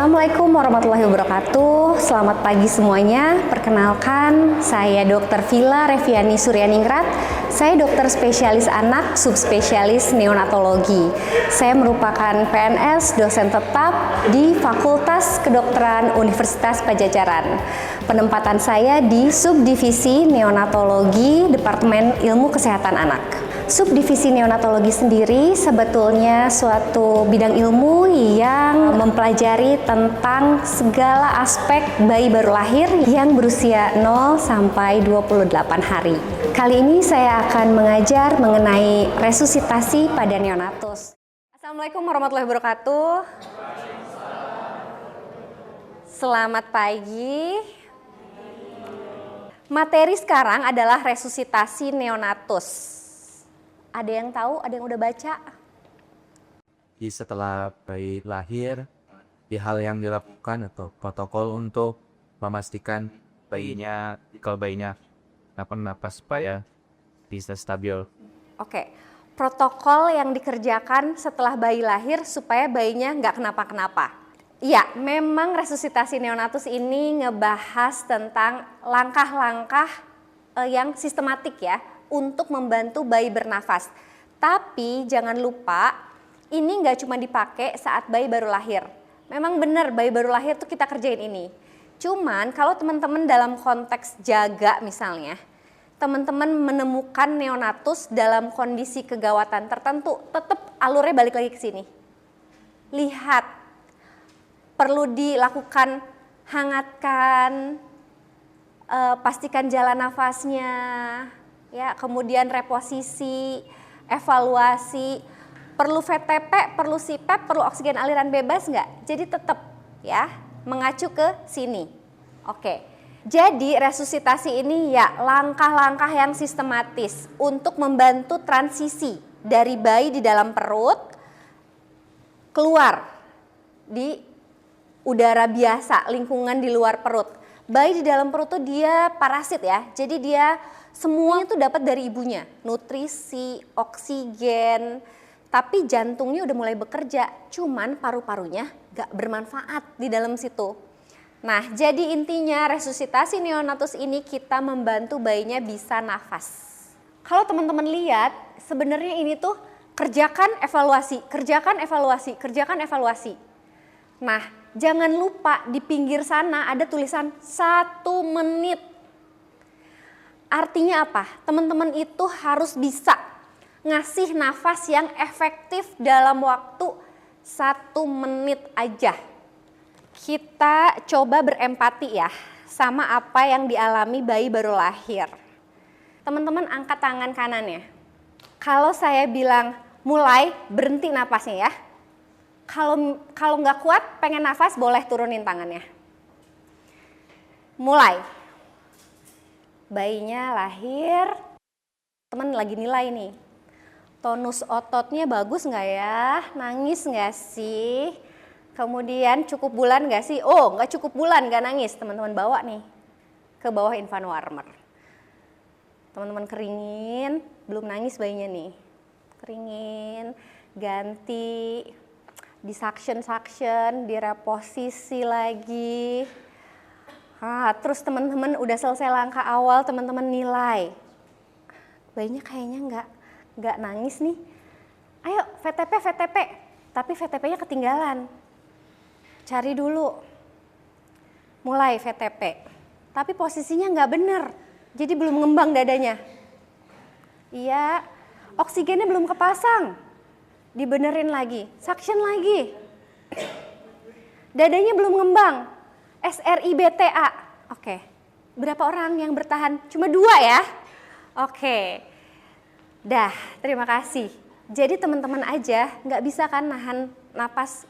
Assalamualaikum warahmatullahi wabarakatuh. Selamat pagi semuanya. Perkenalkan, saya Dr. Villa Reviani Suryaningrat. Saya dokter spesialis anak, subspesialis neonatologi. Saya merupakan PNS dosen tetap di Fakultas Kedokteran Universitas Padjadjaran. Penempatan saya di Subdivisi Neonatologi Departemen Ilmu Kesehatan Anak. Subdivisi neonatologi sendiri sebetulnya suatu bidang ilmu yang mempelajari tentang segala aspek bayi baru lahir yang berusia 0 sampai 28 hari. Kali ini saya akan mengajar mengenai resusitasi pada neonatus. Assalamualaikum warahmatullahi wabarakatuh. Selamat pagi. Materi sekarang adalah resusitasi neonatus. Ada yang tahu? Ada yang udah baca? Setelah bayi lahir, hal yang dilakukan atau protokol untuk memastikan kalau bayinya napas supaya bisa stabil. Oke, protokol yang dikerjakan setelah bayi lahir supaya bayinya nggak kenapa-kenapa. Iya, memang resusitasi neonatus ini ngebahas tentang langkah-langkah yang sistematik ya, untuk membantu bayi bernafas. Tapi jangan lupa, ini nggak cuma dipakai saat bayi baru lahir. Memang benar bayi baru lahir tuh kita kerjain ini. Cuman kalau teman-teman dalam konteks jaga misalnya, teman-teman menemukan neonatus dalam kondisi kegawatan tertentu, tetap alurnya balik lagi ke sini. Lihat, perlu dilakukan hangatkan, pastikan jalan nafasnya, ya, kemudian reposisi, evaluasi, perlu VTP, perlu CPAP, perlu oksigen aliran bebas nggak? Jadi tetap ya mengacu ke sini. Oke, jadi resusitasi ini ya langkah-langkah yang sistematis untuk membantu transisi dari bayi di dalam perut keluar di udara biasa, lingkungan di luar perut. Bayi di dalam perut tuh dia parasit ya, jadi dia semuanya tuh dapat dari ibunya, nutrisi, oksigen, tapi jantungnya udah mulai bekerja, cuman paru-parunya gak bermanfaat di dalam situ. Nah, jadi intinya resusitasi neonatus ini kita membantu bayinya bisa nafas. Kalau teman-teman lihat, sebenarnya ini tuh kerjakan evaluasi, kerjakan evaluasi, kerjakan evaluasi. Nah, jangan lupa di pinggir sana ada tulisan 1 menit. Artinya apa? Teman-teman itu harus bisa ngasih nafas yang efektif dalam waktu 1 menit aja. Kita coba berempati ya sama apa yang dialami bayi baru lahir. Teman-teman angkat tangan kanannya. Kalau saya bilang mulai, berhenti napasnya ya. Kalau nggak kuat, pengen nafas, boleh turunin tangannya. Mulai. Bayinya lahir, teman lagi nilai nih. Tonus ototnya bagus nggak ya? Nangis nggak sih? Kemudian cukup bulan nggak sih? Oh, nggak cukup bulan, nggak nangis. Teman-teman bawa nih ke bawah infant warmer. Teman-teman keringin, belum nangis bayinya nih. Keringin, ganti, di suction, direposisi lagi. Terus teman-teman udah selesai langkah awal, teman-teman nilai. Bayinya kayaknya nggak nangis nih. Ayo VTP. Tapi VTP-nya ketinggalan. Cari dulu. Mulai VTP. Tapi posisinya nggak bener. Jadi belum ngembang dadanya. Iya, oksigennya belum kepasang. Dibenerin lagi, suction lagi. Dadanya belum ngembang. SRI-BTA. Oke. Berapa orang yang bertahan? Cuma 2 ya? Oke. Dah, terima kasih. Jadi teman-teman aja nggak bisa kan nahan napas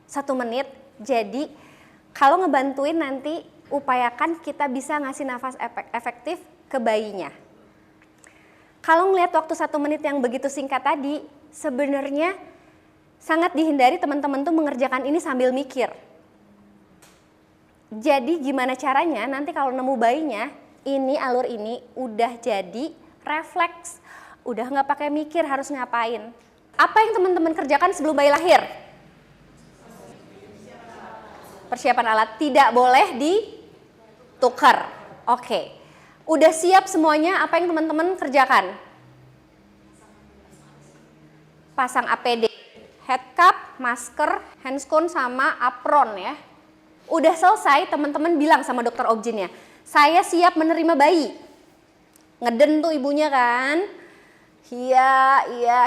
1 menit. Jadi kalau ngebantuin nanti upayakan kita bisa ngasih nafas efektif ke bayinya. Kalau ngelihat waktu 1 menit yang begitu singkat tadi, sebenarnya sangat dihindari teman-teman tuh mengerjakan ini sambil mikir. Jadi gimana caranya nanti kalau nemu bayinya, ini alur ini udah jadi refleks, udah nggak pakai mikir harus ngapain. Apa yang teman-teman kerjakan sebelum bayi lahir? Persiapan alat tidak boleh ditukar. Oke. Udah siap semuanya? Apa yang teman-teman kerjakan? Pasang APD, head cap, masker, handscone sama apron ya. Udah selesai, teman-teman bilang sama dokter objinnya, saya siap menerima bayi. Ngeden tuh ibunya kan? Iya,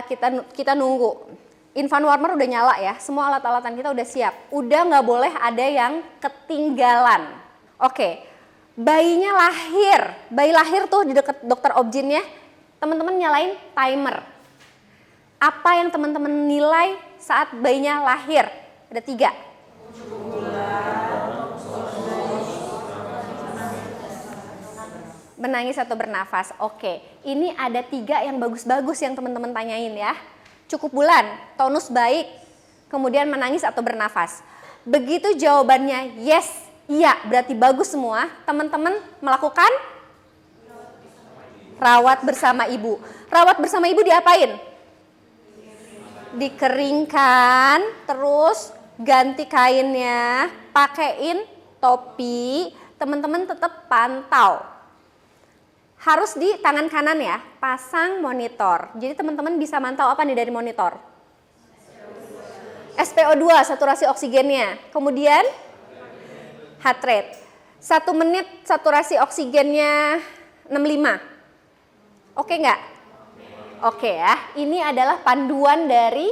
kita nunggu. Infant warmer udah nyala ya, semua alat-alatan kita udah siap. Udah nggak boleh ada yang ketinggalan. Oke, bayinya lahir. Bayi lahir tuh di dekat dokter objinnya, teman-teman nyalain timer. Apa yang teman-teman nilai saat bayinya lahir? Ada 3. Menangis atau bernafas. Oke, ini ada 3 yang bagus-bagus yang teman-teman tanyain ya. Cukup bulan, tonus baik, kemudian menangis atau bernafas. Begitu jawabannya yes, iya, berarti bagus semua. Teman-teman melakukan rawat bersama ibu. Rawat bersama ibu diapain? Dikeringkan, terus ganti kainnya, pakein topi, teman-teman tetap pantau. Harus di tangan kanan ya, pasang monitor. Jadi teman-teman bisa mantau apa nih dari monitor? SpO2, saturasi oksigennya. Kemudian heart rate. 1 menit saturasi oksigennya 65. Oke nggak? Oke ya, ini adalah panduan dari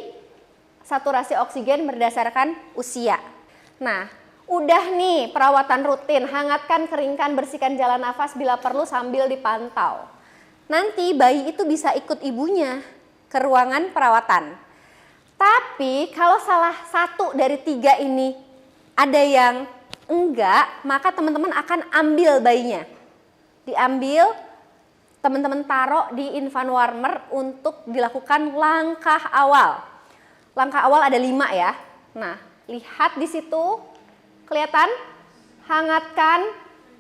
saturasi oksigen berdasarkan usia. Nah, udah nih perawatan rutin, hangatkan, keringkan, bersihkan jalan nafas bila perlu sambil dipantau. Nanti bayi itu bisa ikut ibunya ke ruangan perawatan. Tapi kalau salah satu dari 3 ini ada yang enggak, maka teman-teman akan ambil bayinya. Diambil, teman-teman taruh di infant warmer untuk dilakukan langkah awal. Langkah awal ada 5 ya. Nah, lihat di situ. Kelihatan? Hangatkan,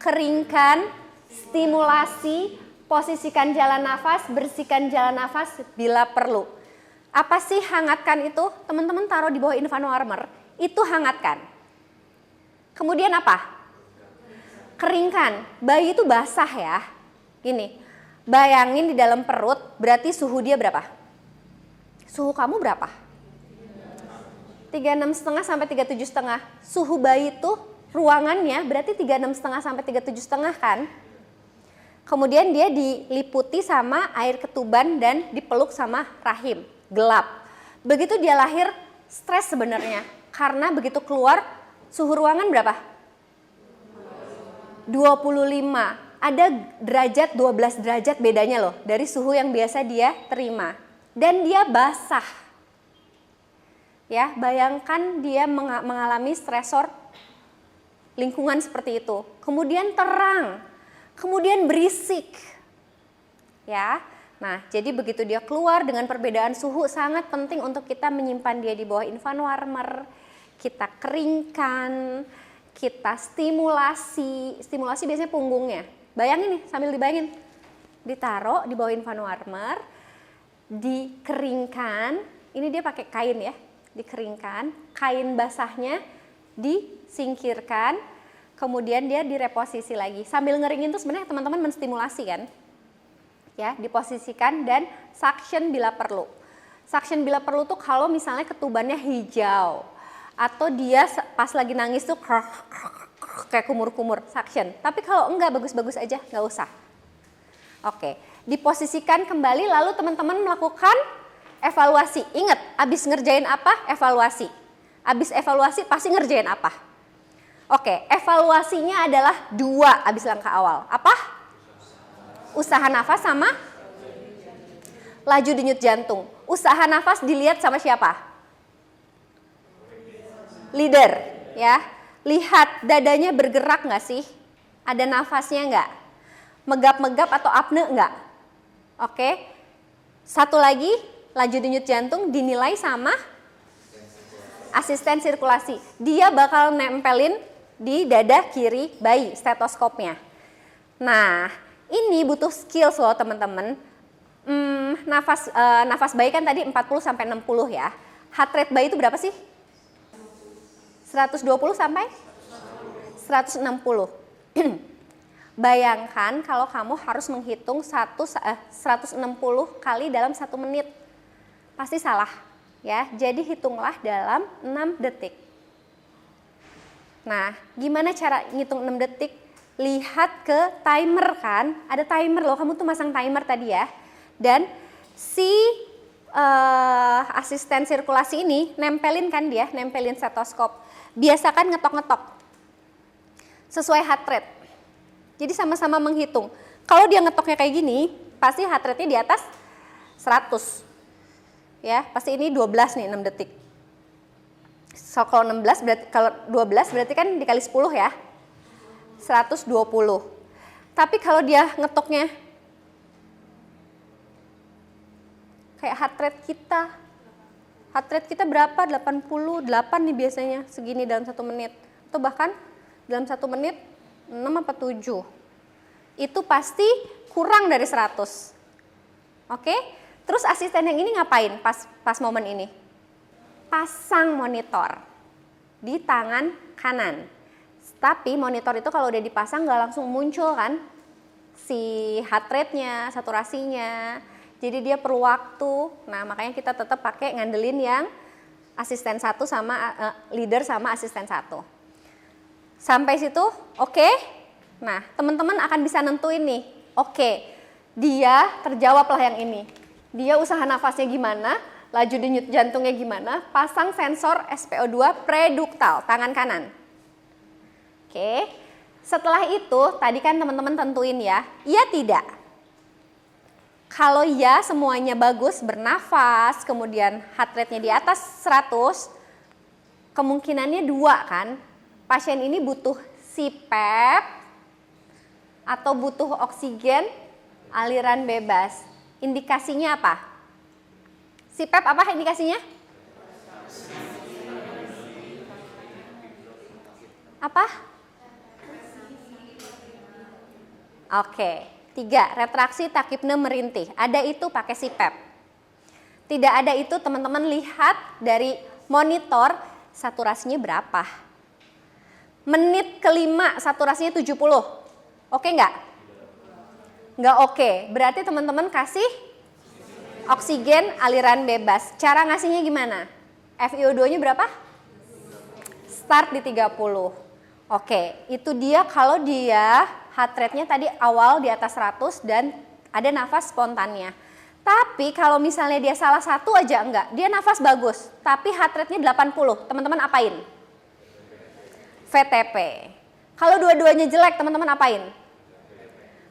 keringkan, stimulasi, posisikan jalan nafas, bersihkan jalan nafas bila perlu. Apa sih hangatkan itu? Teman-teman taruh di bawah infant warmer, itu hangatkan. Kemudian apa? Keringkan. Bayi itu basah ya. Gini, bayangin di dalam perut, berarti suhu dia berapa? Suhu kamu berapa? 36,5 sampai 37,5. Suhu bayi itu ruangannya berarti 36,5 sampai 37,5 kan? Kemudian dia diliputi sama air ketuban dan dipeluk sama rahim, gelap. Begitu dia lahir, stres sebenarnya. Karena begitu keluar, suhu ruangan berapa? 25. Ada derajat, 12 derajat bedanya loh dari suhu yang biasa dia terima. Dan dia basah. Ya, bayangkan dia mengalami stresor lingkungan seperti itu. Kemudian terang, kemudian berisik. Ya. Nah, jadi begitu dia keluar dengan perbedaan suhu, sangat penting untuk kita menyimpan dia di bawah infant warmer. Kita keringkan, kita stimulasi. Stimulasi biasanya punggungnya. Bayangin nih, sambil dibayangin. Ditaruh di bawah infant warmer, dikeringkan. Ini dia pakai kain ya. Dikeringkan, kain basahnya disingkirkan, kemudian dia direposisi lagi. Sambil ngeringin tuh sebenarnya teman-teman menstimulasi kan? Ya, diposisikan dan suction bila perlu. Suction bila perlu tuh kalau misalnya ketubannya hijau atau dia pas lagi nangis tuh kayak kumur-kumur, suction. Tapi kalau enggak, bagus-bagus aja, nggak usah. Oke, diposisikan kembali lalu teman-teman melakukan evaluasi. Ingat, abis ngerjain apa? Evaluasi. Abis evaluasi pasti ngerjain apa? Oke, evaluasinya adalah 2 abis langkah awal. Apa? Usaha nafas sama laju denyut jantung. Usaha nafas dilihat sama siapa? Leader, ya. Lihat dadanya bergerak nggak sih? Ada nafasnya nggak? Megap-megap atau apne nggak? Oke. Satu lagi, laju denyut jantung dinilai sama asisten sirkulasi. Dia bakal nempelin di dada kiri bayi stetoskopnya. Nah, ini butuh skills loh teman-teman. Nafas bayi kan tadi 40 sampai 60 ya. Heart rate bayi itu berapa sih? 120 sampai 160. Bayangkan kalau kamu harus menghitung 160 kali dalam 1 menit. Pasti salah ya. Jadi hitunglah dalam 6 detik. Nah, gimana cara ngitung 6 detik? Lihat ke timer kan. Ada timer loh, kamu tuh masang timer tadi ya. Dan si asisten sirkulasi ini nempelin kan dia, nempelin stetoskop. Biasakan ngetok-ngetok sesuai heart rate. Jadi sama-sama menghitung. Kalau dia ngetoknya kayak gini, pasti heart rate-nya di atas 100. Ya, pasti ini 12 nih, 6 detik. So, kalau 16 berarti, kalau 12 berarti kan dikali 10 ya. 120. Tapi kalau dia ngetoknya kayak heart rate kita. Heart rate kita berapa? 88 nih biasanya, segini dalam 1 menit. Atau bahkan dalam 1 menit 6 apa 7. Itu pasti kurang dari 100. Oke? Terus asisten yang ini ngapain pas momen ini? Pasang monitor di tangan kanan. Tapi monitor itu kalau udah dipasang nggak langsung muncul kan si heart rate-nya, saturasinya. Jadi dia perlu waktu. Nah, makanya kita tetap pakai ngandelin yang asisten 1 sama leader sama asisten 1. Sampai situ oke? Nah, teman-teman akan bisa nentuin nih. Oke, dia terjawab lah yang ini. Dia usaha nafasnya gimana, laju denyut jantungnya gimana, pasang sensor SpO2 preduktal, tangan kanan. Oke, setelah itu tadi kan teman-teman tentuin ya, iya tidak. Kalau ya semuanya bagus, bernafas, kemudian heart rate-nya di atas 100, kemungkinannya 2 kan. Pasien ini butuh CPAP atau butuh oksigen aliran bebas. Indikasinya apa? CPAP apa indikasinya? Apa? Oke. 3, retraksi takipne merintih. Ada itu pakai CPAP. Tidak ada itu teman-teman lihat dari monitor saturasinya berapa. Menit kelima saturasinya 70. Oke nggak? Nggak oke. Berarti teman-teman kasih oksigen aliran bebas. Cara ngasihnya gimana? FiO2-nya berapa? Start di 30. Oke, itu dia kalau dia heart rate-nya tadi awal di atas 100 dan ada nafas spontannya. Tapi kalau misalnya dia salah satu aja enggak, dia nafas bagus, tapi heart rate-nya 80, teman-teman apain? VTP. Kalau dua-duanya jelek, teman-teman apain?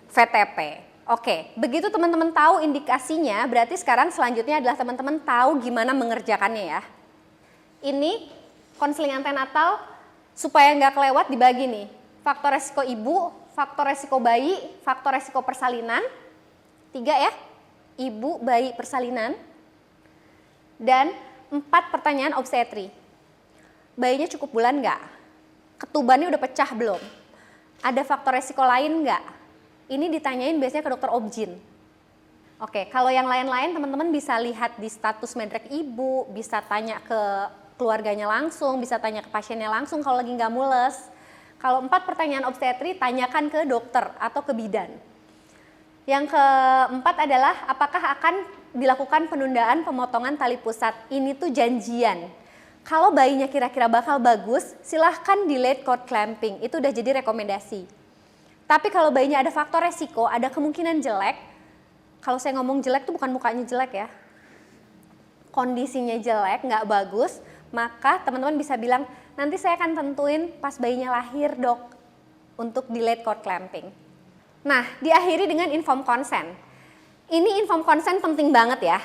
VTP. Oke, begitu teman-teman tahu indikasinya, berarti sekarang selanjutnya adalah teman-teman tahu gimana mengerjakannya ya. Ini konseling antenatal supaya nggak kelewat dibagi nih. Faktor resiko ibu, faktor resiko bayi, faktor resiko persalinan. 3 ya, ibu, bayi, persalinan. Dan 4 pertanyaan obstetri. Bayinya cukup bulan nggak? Ketubannya udah pecah belum? Ada faktor resiko lain nggak? Ini ditanyain biasanya ke dokter obgyn. Oke, kalau yang lain-lain teman-teman bisa lihat di status medrek ibu, bisa tanya ke keluarganya langsung, bisa tanya ke pasiennya langsung kalau lagi nggak mules. Kalau 4 pertanyaan obstetri, tanyakan ke dokter atau ke bidan. Yang keempat adalah apakah akan dilakukan penundaan pemotongan tali pusat. Ini tuh janjian. Kalau bayinya kira-kira bakal bagus, silahkan delayed cord clamping. Itu udah jadi rekomendasi. Tapi kalau bayinya ada faktor resiko, ada kemungkinan jelek. Kalau saya ngomong jelek tuh bukan mukanya jelek ya. Kondisinya jelek, nggak bagus, maka teman-teman bisa bilang, nanti saya akan tentuin pas bayinya lahir dok, untuk delayed cord clamping. Nah, diakhiri dengan informed consent. Ini informed consent penting banget ya.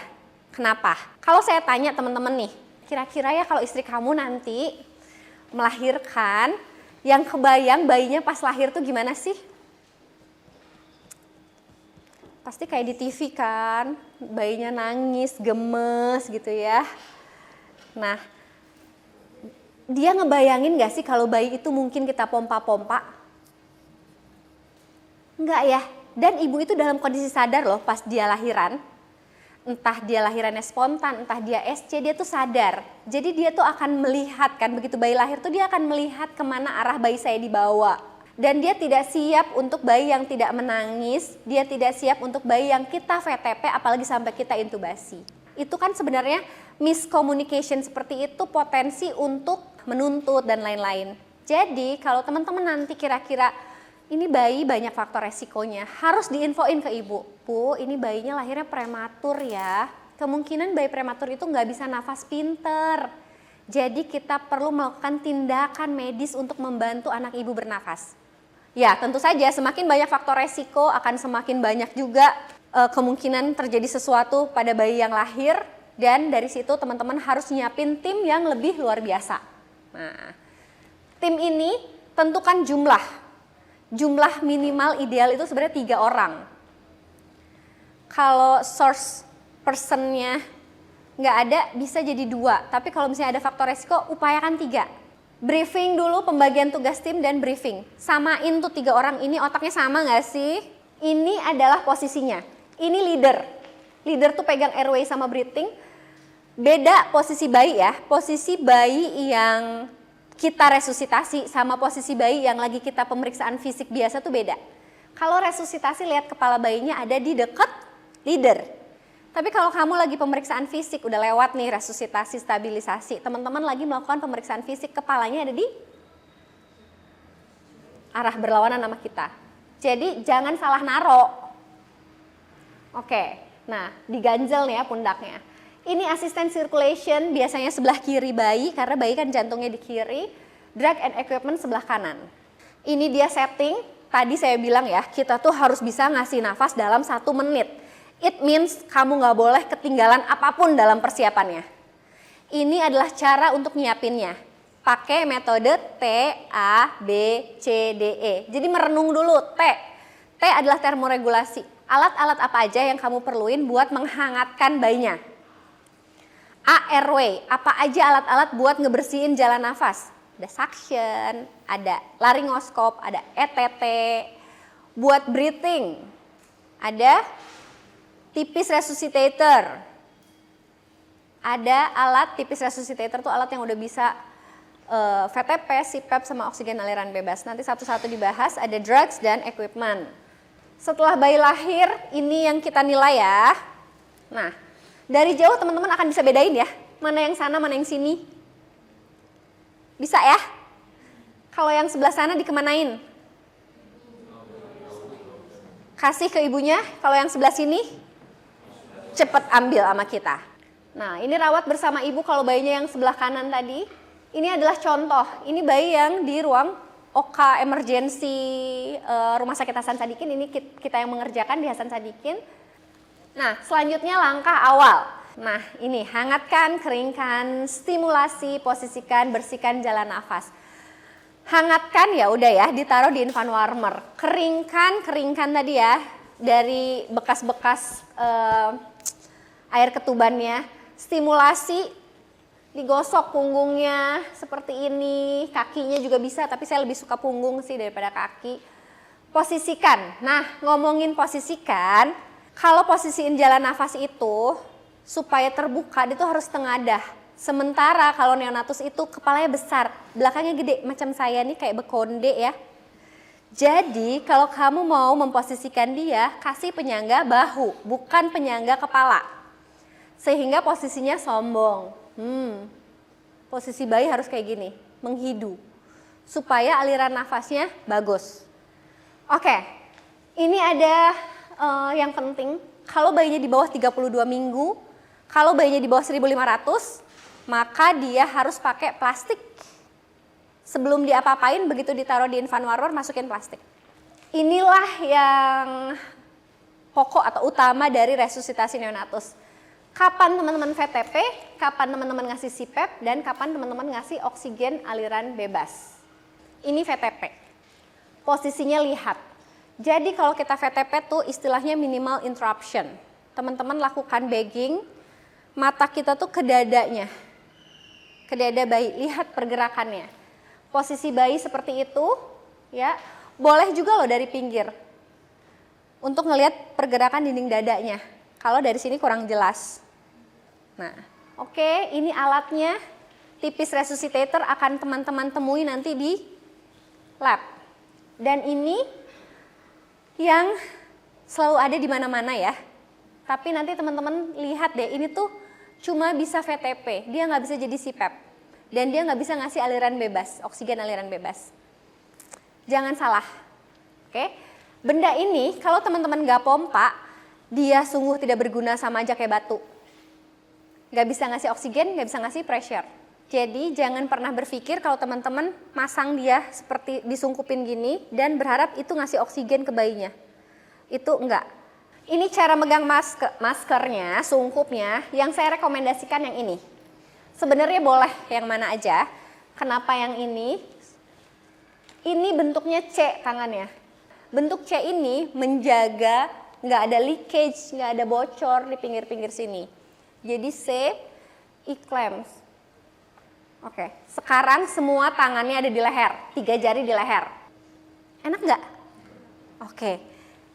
Kenapa? Kalau saya tanya teman-teman nih, kira-kira ya kalau istri kamu nanti melahirkan, yang kebayang bayinya pas lahir tuh gimana sih? Pasti kayak di TV kan, bayinya nangis, gemes gitu ya. Nah, dia ngebayangin gak sih kalau bayi itu mungkin kita pompa-pompa? Enggak ya, dan ibu itu dalam kondisi sadar loh pas dia lahiran. Entah dia lahirannya spontan, entah dia SC, dia tuh sadar. Jadi dia tuh akan melihat kan, begitu bayi lahir tuh dia akan melihat kemana arah bayi saya dibawa. Dan dia tidak siap untuk bayi yang tidak menangis, dia tidak siap untuk bayi yang kita VTP apalagi sampai kita intubasi. Itu kan sebenarnya miscommunication seperti itu potensi untuk menuntut dan lain-lain. Jadi kalau teman-teman nanti kira-kira ini bayi banyak faktor resikonya, harus diinfoin ke ibu. Bu, ini bayinya lahirnya prematur ya. Kemungkinan bayi prematur itu nggak bisa nafas pinter. Jadi kita perlu melakukan tindakan medis untuk membantu anak ibu bernafas. Ya tentu saja semakin banyak faktor resiko akan semakin banyak juga kemungkinan terjadi sesuatu pada bayi yang lahir. Dan dari situ teman-teman harus nyiapin tim yang lebih luar biasa. Nah, tim ini tentukan jumlah minimal ideal itu sebenarnya 3 orang. Kalau source personnya nggak ada bisa jadi 2, tapi kalau misalnya ada faktor resiko upayakan 3. Briefing dulu pembagian tugas tim dan briefing. Samain tuh 3 orang ini otaknya sama nggak sih? Ini adalah posisinya. Ini leader. Leader tuh pegang airway sama breathing. Beda posisi bayi ya. Posisi bayi yang kita resusitasi sama posisi bayi yang lagi kita pemeriksaan fisik biasa tuh beda. Kalau resusitasi lihat kepala bayinya ada di dekat leader. Tapi kalau kamu lagi pemeriksaan fisik udah lewat nih resusitasi, stabilisasi, teman-teman lagi melakukan pemeriksaan fisik kepalanya ada di arah berlawanan sama kita. Jadi jangan salah naro. Oke, nah diganjel nih ya pundaknya. Ini asisten circulation biasanya sebelah kiri bayi karena bayi kan jantungnya di kiri, drug and equipment sebelah kanan. Ini dia setting, tadi saya bilang ya kita tuh harus bisa ngasih nafas dalam 1 menit. It means kamu nggak boleh ketinggalan apapun dalam persiapannya. Ini adalah cara untuk nyiapinnya. Pakai metode T, A, B, C, D, E. Jadi merenung dulu T. T adalah termoregulasi. Alat-alat apa aja yang kamu perluin buat menghangatkan bayinya. A, airway, apa aja alat-alat buat ngebersihin jalan nafas. Ada suction, ada laryngoskop, ada ETT. Buat breathing, ada tipis resuscitator. Ada alat tipis resuscitator tuh alat yang udah bisa VTP, CPAP sama oksigen aliran bebas. Nanti satu-satu dibahas, ada drugs dan equipment. Setelah bayi lahir, ini yang kita nilai ya. Nah, dari jauh teman-teman akan bisa bedain ya, mana yang sana, mana yang sini. Bisa ya? Kalau yang sebelah sana dikemanain? Kasih ke ibunya, kalau yang sebelah sini, cepet ambil sama kita. Nah, ini rawat bersama ibu kalau bayinya yang sebelah kanan tadi. Ini adalah contoh, ini bayi yang di ruang OK emergency Rumah Sakit Hasan Sadikin, ini kita yang mengerjakan di Hasan Sadikin. Nah, selanjutnya langkah awal. Nah, ini hangatkan, keringkan, stimulasi, posisikan, bersihkan jalan nafas. Hangatkan ya udah ya, ditaruh di infant warmer. Keringkan tadi ya, dari bekas-bekas air ketubannya. Stimulasi, digosok punggungnya seperti ini, kakinya juga bisa, tapi saya lebih suka punggung sih daripada kaki. Posisikan. Nah, ngomongin posisikan, kalau posisiin jalan nafas itu supaya terbuka dia tuh harus tengadah. Sementara kalau neonatus itu kepalanya besar, belakangnya gede macam saya nih kayak bekonde ya. Jadi kalau kamu mau memposisikan dia, kasih penyangga bahu, bukan penyangga kepala. Sehingga posisinya sombong. Posisi bayi harus kayak gini, menghidu. Supaya aliran nafasnya bagus. Oke, ini ada yang penting, kalau bayinya di bawah 32 minggu, kalau bayinya di bawah 1.500, maka dia harus pakai plastik. Sebelum diapa-apain, begitu ditaruh di infant warmer, masukin plastik. Inilah yang pokok atau utama dari resusitasi neonatus. Kapan teman-teman VTP, kapan teman-teman ngasih CPAP, dan kapan teman-teman ngasih oksigen aliran bebas. Ini VTP. Posisinya lihat. Jadi kalau kita VTP tuh istilahnya minimal interruption. Teman-teman lakukan bagging, mata kita tuh ke dadanya. Ke dada bayi, lihat pergerakannya. Posisi bayi seperti itu, ya. Boleh juga loh dari pinggir. Untuk ngelihat pergerakan dinding dadanya. Kalau dari sini kurang jelas. Nah, oke, ini alatnya. Tipis resuscitator akan teman-teman temui nanti di lab. Dan ini yang selalu ada di mana-mana ya. Tapi nanti teman-teman lihat deh, ini tuh cuma bisa VTP, dia nggak bisa jadi CPAP. Dan dia nggak bisa ngasih aliran bebas, oksigen aliran bebas. Jangan salah, oke? Benda ini kalau teman-teman nggak pompa, dia sungguh tidak berguna, sama aja kayak batu. Nggak bisa ngasih oksigen, nggak bisa ngasih pressure. Jadi jangan pernah berpikir kalau teman-teman masang dia seperti disungkupin gini dan berharap itu ngasih oksigen ke bayinya. Itu enggak. Ini cara megang maskernya, sungkupnya, yang saya rekomendasikan yang ini. Sebenarnya boleh yang mana aja. Kenapa yang ini? Ini bentuknya C tangannya. Bentuk C ini menjaga nggak ada leakage, nggak ada bocor di pinggir-pinggir sini. Jadi C, E-clamps. Oke, sekarang semua tangannya ada di leher, 3 jari di leher. Enak nggak? Oke,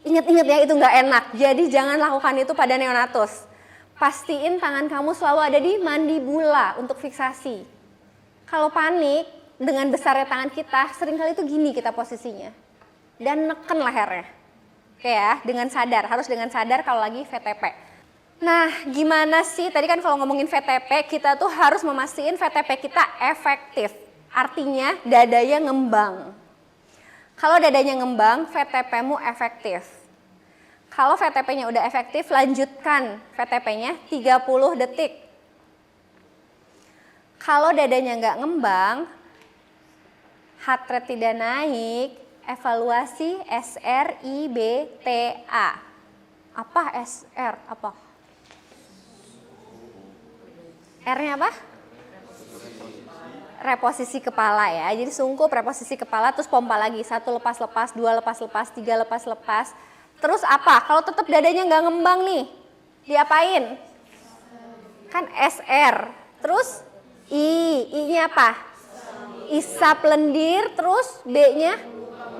ingat-ingat ya itu nggak enak. Jadi jangan lakukan itu pada neonatus. Pastiin tangan kamu selalu ada di mandibula untuk fiksasi. Kalau panik, dengan besarnya tangan kita, seringkali itu gini kita posisinya. Dan neken lehernya. Oke ya, dengan sadar, harus dengan sadar kalau lagi VTP. Nah, gimana sih? Tadi kan kalau ngomongin VTP, kita tuh harus memastikan VTP kita efektif. Artinya dadanya ngembang. Kalau dadanya ngembang, VTP-mu efektif. Kalau VTP-nya udah efektif, lanjutkan VTP-nya 30 detik. Kalau dadanya nggak ngembang, heart rate tidak naik, evaluasi SRIBTA. Apa SR? Apa? R-nya apa? Reposisi kepala ya. Jadi sungkup, reposisi kepala, terus pompa lagi. 1 lepas-lepas, 2 lepas-lepas, 3 lepas-lepas. Terus apa? Kalau tetap dadanya nggak ngembang nih, diapain? Kan SR. Terus I-nya apa? Isap lendir, terus B-nya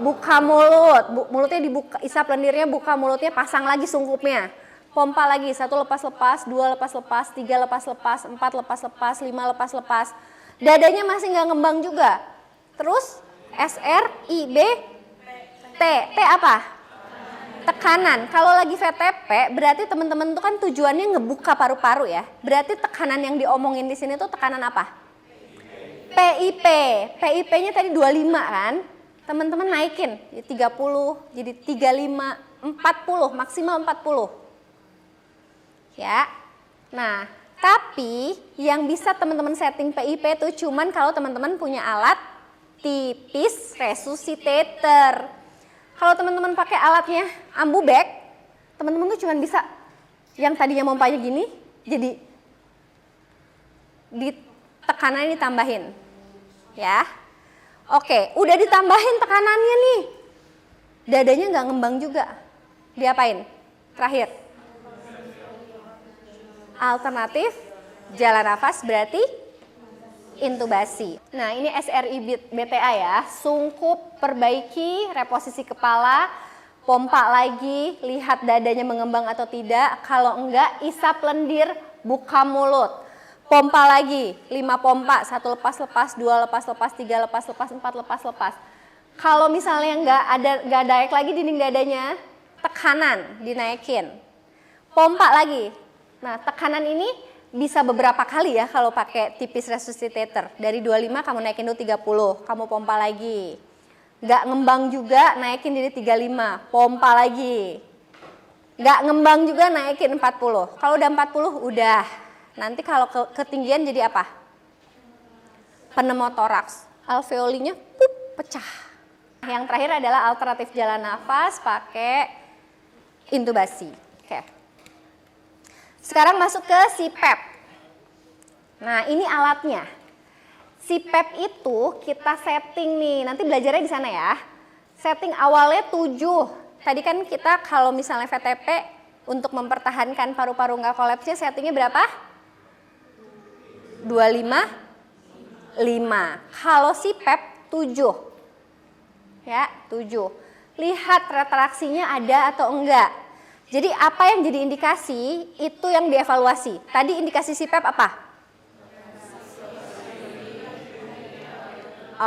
buka mulut. Mulutnya dibuka, isap lendirnya, buka mulutnya, pasang lagi sungkupnya. Pompa lagi, 1 lepas-lepas, 2 lepas-lepas, 3 lepas-lepas, 4 lepas-lepas, 5 lepas-lepas. Dadanya masih nggak ngembang juga. Terus SR, I, B, T. T apa? Tekanan. Kalau lagi VTP, berarti teman-teman tuh kan tujuannya ngebuka paru-paru ya. Berarti tekanan yang diomongin di sini tuh tekanan apa? PIP. PIP-nya tadi 25 kan? Teman-teman naikin, 30, jadi 35, 40, maksimal 40. Ya, nah tapi yang bisa teman-teman setting PIP itu cuman kalau teman-teman punya alat tipis resuscitator. Kalau teman-teman pakai alatnya ambu bag, teman-teman tuh cuman bisa yang tadinya pompanya gini, jadi di tekanannya ditambahin, ya. Oke, udah ditambahin tekanannya nih, dadanya nggak ngembang juga, diapain? Terakhir. Alternatif jalan nafas berarti intubasi. Nah, ini SRI-BTA ya, sungkup, perbaiki reposisi kepala, pompa lagi, lihat dadanya mengembang atau tidak. Kalau enggak, isap lendir, buka mulut. Pompa lagi, 5 pompa, 1 lepas-lepas, 2 lepas-lepas, 3 lepas-lepas, 4 lepas-lepas. Kalau misalnya nggak naik lagi dinding dadanya, tekanan dinaikin. Pompa lagi. Nah, tekanan ini bisa beberapa kali ya kalau pakai tipis resuscitator. Dari 25 kamu naikin dulu 30, kamu pompa lagi. Nggak ngembang juga, naikin jadi 35, pompa lagi. Nggak ngembang juga, naikin 40. Kalau udah 40, udah. Nanti kalau ketinggian jadi apa? Pneumotoraks. Alveolinya pecah. Yang terakhir adalah alternatif jalan nafas pakai intubasi. Oke. Sekarang masuk ke CPAP. Nah, ini alatnya. CPAP itu kita setting nih, nanti belajarnya di sana ya. Setting awalnya 7. Tadi kan kita kalau misalnya VTP untuk mempertahankan paru-paru nggak kolapsnya settingnya berapa? 25, 5. Kalau CPAP 7. Ya, 7. Lihat retraksinya ada atau enggak. Jadi apa yang jadi indikasi itu yang dievaluasi. Tadi indikasi CPAP apa?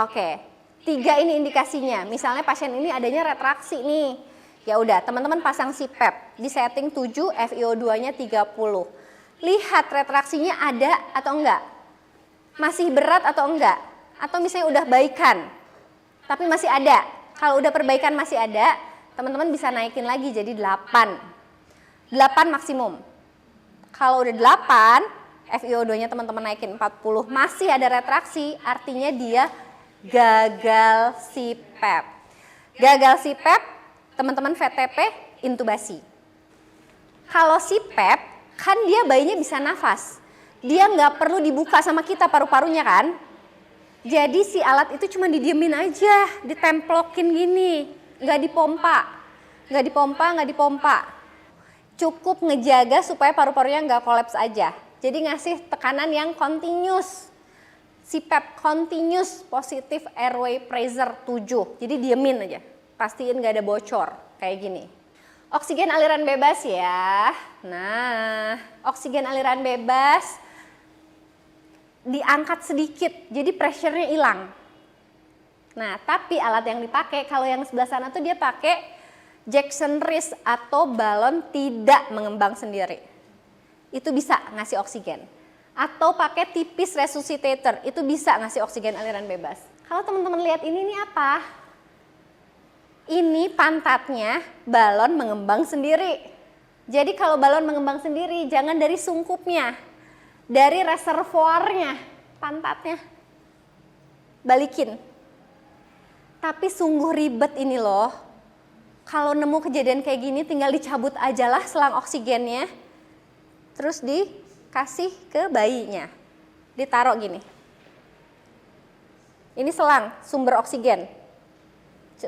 Oke, 3 ini indikasinya. Misalnya pasien ini adanya retraksi nih. Ya udah, teman-teman pasang CPAP di setting 7, FiO2-nya 30. Lihat retraksinya ada atau enggak. Masih berat atau enggak. Atau misalnya udah baikan, tapi masih ada. Kalau udah perbaikan masih ada, teman-teman bisa naikin lagi jadi 8. 8 maksimum. Kalau udah 8, FiO2-nya teman-teman naikin 40, masih ada retraksi, artinya dia gagal CPAP. Gagal CPAP, teman-teman VTP, intubasi. Kalau CPAP, kan dia bayinya bisa nafas. Dia nggak perlu dibuka sama kita paru-parunya kan. Jadi si alat itu cuma didiemin aja, ditemplokin gini, nggak dipompa. Cukup ngejaga supaya paru-parunya nggak kolaps aja. Jadi ngasih tekanan yang continuous. CPAP continuous positive airway pressure 7. Jadi diemin aja. Pastiin nggak ada bocor kayak gini. Oksigen aliran bebas ya. Nah, oksigen aliran bebas diangkat sedikit. Jadi pressure-nya hilang. Nah, tapi alat yang dipakai kalau yang sebelah sana tuh dia pakai Jackson wrist atau balon tidak mengembang sendiri. Itu bisa ngasih oksigen. Atau pakai tipis resuscitator, itu bisa ngasih oksigen aliran bebas. Kalau teman-teman lihat ini apa? Ini pantatnya balon mengembang sendiri. Jadi kalau balon mengembang sendiri, jangan dari sungkupnya, dari reservoirnya, pantatnya. Balikin. Tapi sungguh ribet ini loh. Kalau nemu kejadian kayak gini tinggal dicabut aja lah selang oksigennya. Terus dikasih ke bayinya. Ditaruh gini. Ini selang sumber oksigen.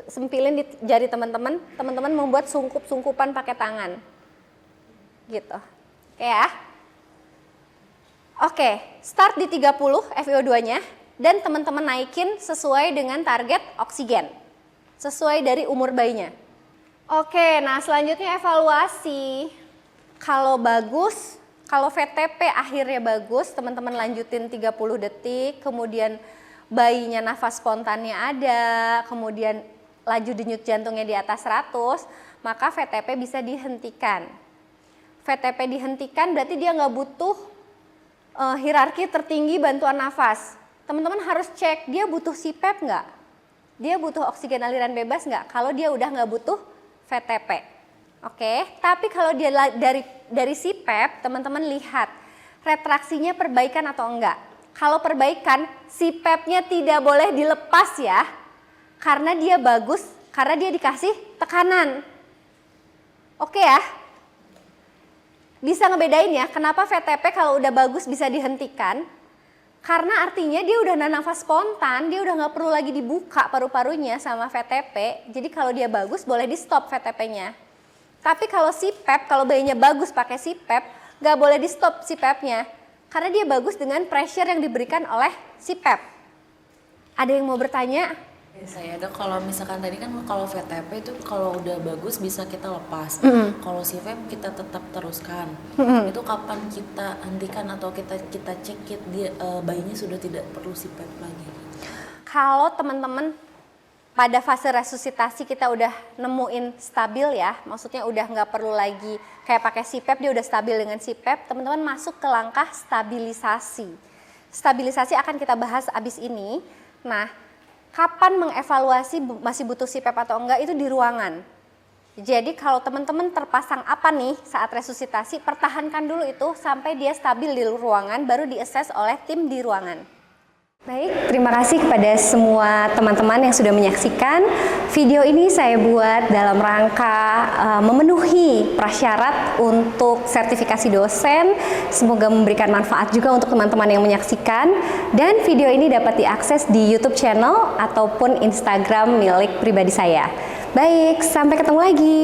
Sempilin di jari teman-teman. Teman-teman membuat sungkup-sungkupan pakai tangan. Gitu. Oke ya. Oke, start di 30 FiO2-nya. Dan teman-teman naikin sesuai dengan target oksigen. Sesuai dari umur bayinya. Oke, nah selanjutnya evaluasi. Kalau bagus, kalau VTP akhirnya bagus, teman-teman lanjutin 30 detik, kemudian bayinya nafas spontannya ada, kemudian laju denyut jantungnya di atas 100, maka VTP bisa dihentikan. VTP dihentikan berarti dia nggak butuh hierarki tertinggi bantuan nafas. Teman-teman harus cek dia butuh CPAP nggak? Dia butuh oksigen aliran bebas nggak? Kalau dia udah nggak butuh VTP. Oke, tapi kalau dia dari CPAP, teman-teman lihat retraksinya perbaikan atau enggak. Kalau perbaikan, CPAP-nya tidak boleh dilepas ya. Karena dia bagus, karena dia dikasih tekanan. Oke ya. Bisa ngebedain ya, kenapa VTP kalau udah bagus bisa dihentikan. Karena artinya dia udah nafas spontan, dia udah nggak perlu lagi dibuka paru-parunya sama VTP. Jadi kalau dia bagus boleh di stop VTP-nya. Tapi kalau CPAP, kalau bayinya bagus pakai CPAP, nggak boleh di stop CPAP-nya. Karena dia bagus dengan pressure yang diberikan oleh CPAP. Ada yang mau bertanya? Saya ada, kalau misalkan tadi kan kalau VTP itu kalau udah bagus bisa kita lepas. Kalau CPAP kita tetap teruskan. Itu kapan kita hentikan atau kita cek dia bayinya sudah tidak perlu CPAP lagi? Kalau teman-teman pada fase resusitasi kita udah nemuin stabil ya, maksudnya udah nggak perlu lagi kayak pakai CPAP, dia udah stabil dengan CPAP, teman-teman masuk ke langkah stabilisasi. Stabilisasi akan kita bahas abis ini. Nah, kapan mengevaluasi masih butuh CPAP atau enggak itu di ruangan. Jadi kalau teman-teman terpasang apa nih saat resusitasi, pertahankan dulu itu sampai dia stabil di ruangan, baru di-assess oleh tim di ruangan. Baik, terima kasih kepada semua teman-teman yang sudah menyaksikan. Video ini saya buat dalam rangka memenuhi prasyarat untuk sertifikasi dosen. Semoga memberikan manfaat juga untuk teman-teman yang menyaksikan. Dan video ini dapat diakses di YouTube channel ataupun Instagram milik pribadi saya. Baik, sampai ketemu lagi.